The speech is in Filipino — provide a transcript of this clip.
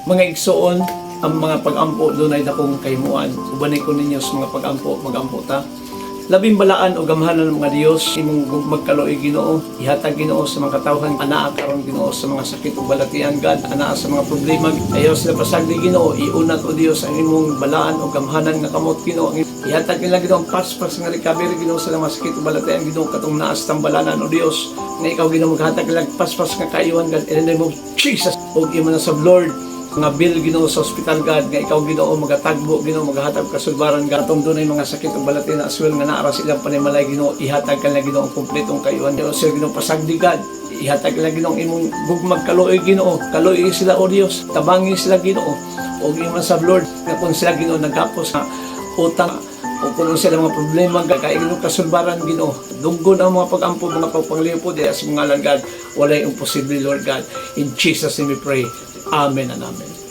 Mga igsoon, ang mga pag-ampo doon ay dakong kahimuan. Ubanay ko ninyo sa mga pag-ampo, mag-ampo ta. Labing balaan o gamhanan ng mga Diyos, imong magkaloy Ginoo, ihatag Ginoo sa mga katawhan, anaa karon Ginoo sa mga sakit o balatian, God, anaa sa mga problema, ayaw sila pasagdi Ginoo, iunat o Dios ang imong balaan o gamhanan nga kamot Ginoo, ihatag nila Ginoo ang pas-pas nga recovery Ginoo sa mga sakit o balatian Ginoo, katong naas tambalanan o Dios, nga ikaw Ginoo maghatag nila pas-pas nga kayuhan, God, in the name of Jesus, o imo na sa Lord, nga bill Ginoo sa hospital, God, nga ikaw Ginoo magatagbo Ginoo magahatag kasulbaran gatong dunay mga sakit ug balatin as well nga naara silang panimalay Ginoo, ihatag kanila Ginoo ang kompletong kayuhan Ginoo sir Ginoo pasagdi God, ihatag kanila Ginoo imong gugmag kaloy Ginoo, kaloy sila o Dios, tabangi sila Ginoo og imong sa Lord nga kung sila Ginoo nagapos nga utang o kung sila mga problema kay Ginoo kasulbaran Ginoo, dunggon ang mga pag-ampo mga pagpanglipo di as mga God, walay imposible Lord God, in Jesus name we pray. Amen and amen.